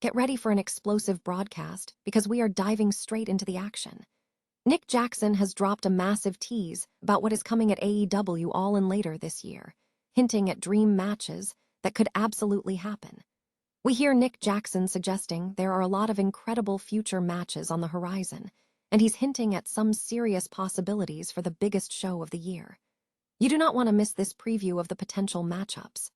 Get ready for an explosive broadcast because we are diving straight into the action. Nick Jackson has dropped a massive tease about what is coming at AEW All In later this year, hinting at dream matches that could absolutely happen. We hear Nick Jackson suggesting there are a lot of incredible future matches on the horizon, and he's hinting at some serious possibilities for the biggest show of the year. You do not want to miss this preview of the potential matchups.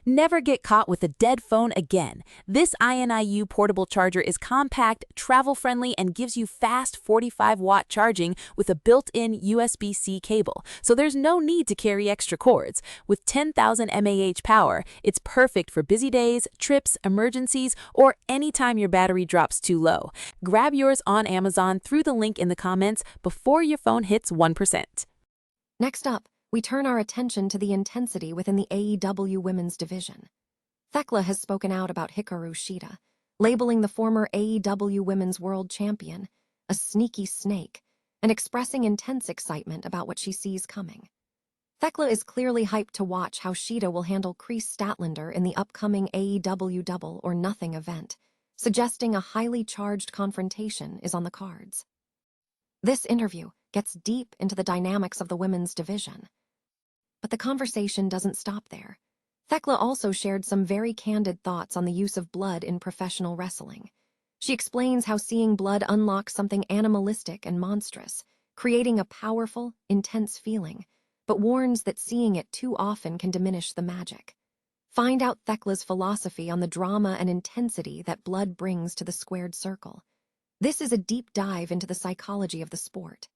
Never get caught with a dead phone again. This INIU portable charger is compact, travel-friendly, and gives you fast 45-watt charging with a built-in USB-C cable, so there's no need to carry extra cords. With 10,000 mAh power, it's perfect for busy days, trips, emergencies, or anytime your battery drops too low. Grab yours on Amazon through the link in the comments before your phone hits 1%. Next up, we turn our attention to the intensity within the AEW women's division. Thekla has spoken out about Hikaru Shida, labeling the former AEW Women's World Champion a sneaky snake, and expressing intense excitement about what she sees coming. Thekla is clearly hyped to watch how Shida will handle Chris Statlander in the upcoming AEW Double or Nothing event, suggesting a highly charged confrontation is on the cards. This interview gets deep into the dynamics of the women's division. But the conversation doesn't stop there. Thekla also shared some very candid thoughts on the use of blood in professional wrestling. She explains how seeing blood unlocks something animalistic and monstrous, creating a powerful, intense feeling, but warns that seeing it too often can diminish the magic. Find out Thekla's philosophy on the drama and intensity that blood brings to the squared circle. This is a deep dive into the psychology of the sport.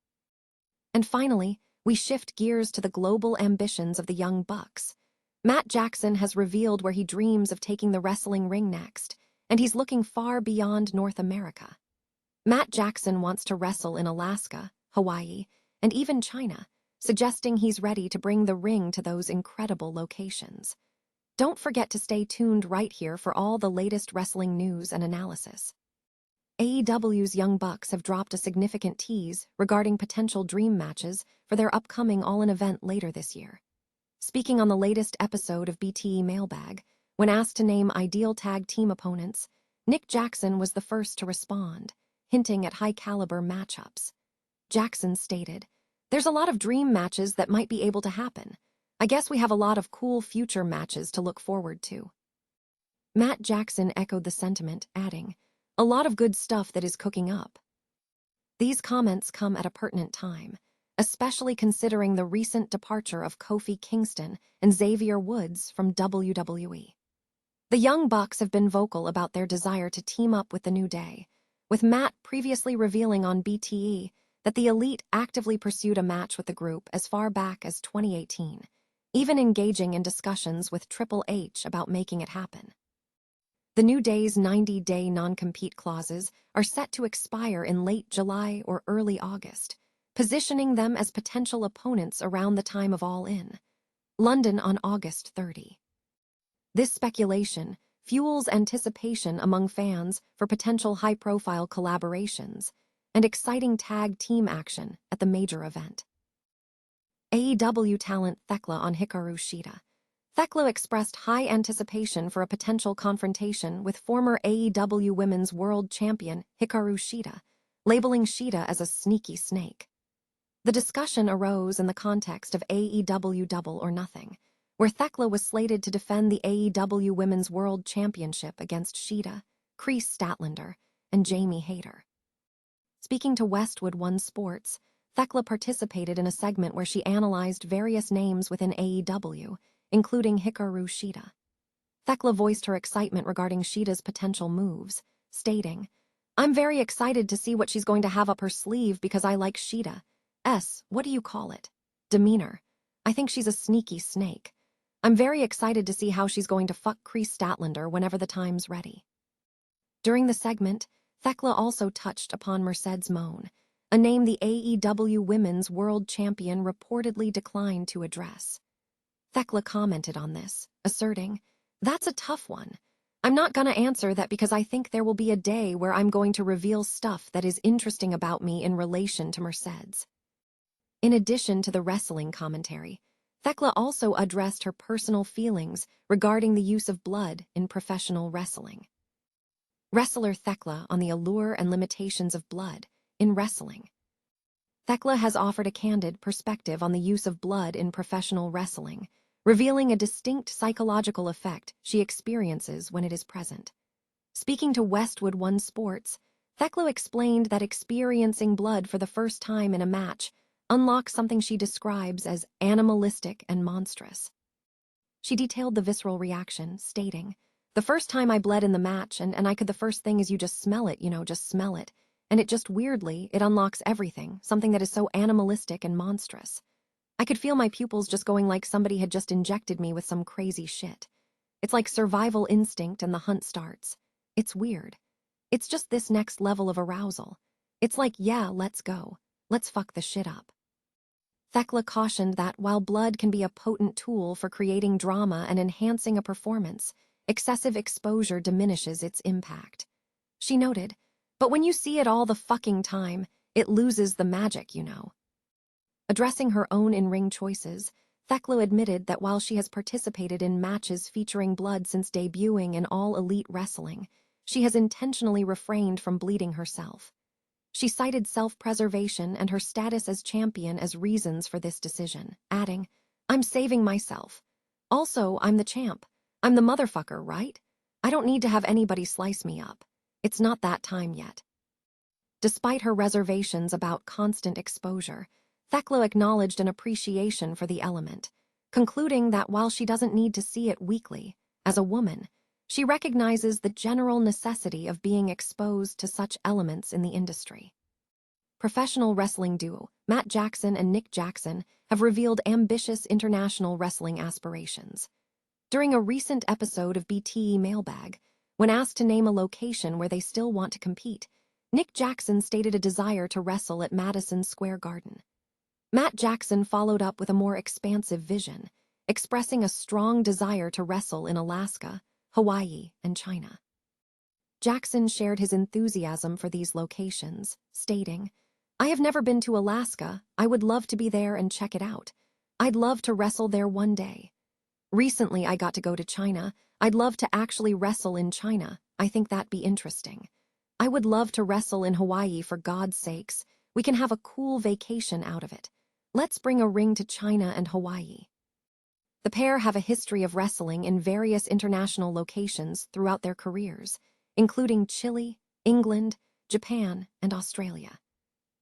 And finally, we shift gears to the global ambitions of the Young Bucks. Matt Jackson has revealed where he dreams of taking the wrestling ring next, and he's looking far beyond North America. Matt Jackson wants to wrestle in Alaska, Hawaii, and even China, suggesting he's ready to bring the ring to those incredible locations. Don't forget to stay tuned right here for all the latest wrestling news and analysis. AEW's Young Bucks have dropped a significant tease regarding potential dream matches for their upcoming All In event later this year. Speaking on the latest episode of BTE Mailbag, when asked to name ideal tag team opponents, Nick Jackson was the first to respond, hinting at high-caliber matchups. Jackson stated, "There's a lot of dream matches that might be able to happen. I guess we have a lot of cool future matches to look forward to." Matt Jackson echoed the sentiment, adding, "A lot of good stuff that is cooking up." These comments come at a pertinent time, especially considering the recent departure of Kofi Kingston and Xavier Woods from WWE. The Young Bucks have been vocal about their desire to team up with the New Day, with Matt previously revealing on BTE that the Elite actively pursued a match with the group as far back as 2018, even engaging in discussions with Triple H about making it happen. The New Day's 90-day non-compete clauses are set to expire in late July or early August, positioning them as potential opponents around the time of All In, London on August 30. This speculation fuels anticipation among fans for potential high-profile collaborations and exciting tag team action at the major event. AEW talent Thekla on Hikaru Shida. Thekla expressed high anticipation for a potential confrontation with former AEW Women's World Champion Hikaru Shida, labeling Shida as a sneaky snake. The discussion arose in the context of AEW Double or Nothing, where Thekla was slated to defend the AEW Women's World Championship against Shida, Chris Statlander, and Jamie Hayter. Speaking to Westwood One Sports, Thekla participated in a segment where she analyzed various names within AEW, including Hikaru Shida. Thekla voiced her excitement regarding Shida's potential moves, stating, "I'm very excited to see what she's going to have up her sleeve because I like Shida's, what do you call it? Demeanor. I think she's a sneaky snake. I'm very excited to see how she's going to fuck Chris Statlander whenever the time's ready." During the segment, Thekla also touched upon Mercedes Moné, a name the AEW Women's World Champion reportedly declined to address. Thekla commented on this, asserting, "That's a tough one. I'm not gonna answer that because I think there will be a day where I'm going to reveal stuff that is interesting about me in relation to Mercedes." In addition to the wrestling commentary, Thekla also addressed her personal feelings regarding the use of blood in professional wrestling. Wrestler Thekla on the allure and limitations of blood in wrestling. Thekla has offered a candid perspective on the use of blood in professional wrestling, revealing a distinct psychological effect she experiences when it is present. Speaking to Westwood One Sports, Thekla explained that experiencing blood for the first time in a match unlocks something she describes as animalistic and monstrous. She detailed the visceral reaction, stating, "The first time I bled in the match, and I could, the first thing is you just smell it, just smell it. And it just weirdly, it unlocks everything, something that is so animalistic and monstrous. I could feel my pupils just going like somebody had just injected me with some crazy shit. It's like survival instinct and the hunt starts. It's weird. It's just this next level of arousal. It's like, yeah, let's go. Let's fuck the shit up." Thekla cautioned that while blood can be a potent tool for creating drama and enhancing a performance, excessive exposure diminishes its impact. She noted, "But when you see it all the fucking time, it loses the magic, Addressing her own in-ring choices, Thekla admitted that while she has participated in matches featuring blood since debuting in All Elite Wrestling, she has intentionally refrained from bleeding herself. She cited self-preservation and her status as champion as reasons for this decision, adding, "I'm saving myself. Also, I'm the champ. I'm the motherfucker, right? I don't need to have anybody slice me up. It's not that time yet." Despite her reservations about constant exposure, Thekla acknowledged an appreciation for the element, concluding that while she doesn't need to see it weekly, as a woman, she recognizes the general necessity of being exposed to such elements in the industry. Professional wrestling duo Matt Jackson and Nick Jackson have revealed ambitious international wrestling aspirations. During a recent episode of BTE Mailbag, when asked to name a location where they still want to compete, Nick Jackson stated a desire to wrestle at Madison Square Garden. Matt Jackson followed up with a more expansive vision, expressing a strong desire to wrestle in Alaska, Hawaii, and China. Jackson shared his enthusiasm for these locations, stating, "I have never been to Alaska. I would love to be there and check it out. I'd love to wrestle there one day. Recently, I got to go to China. I'd love to actually wrestle in China. I think that'd be interesting. I would love to wrestle in Hawaii, for God's sakes. We can have a cool vacation out of it. Let's bring a ring to China and Hawaii." The pair have a history of wrestling in various international locations throughout their careers, including Chile, England, Japan, and Australia.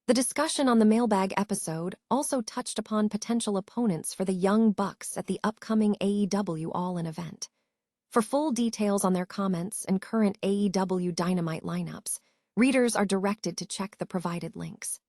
The discussion on the Mailbag episode also touched upon potential opponents for the Young Bucks at the upcoming AEW All In event. For full details on their comments and current AEW Dynamite lineups, readers are directed to check the provided links.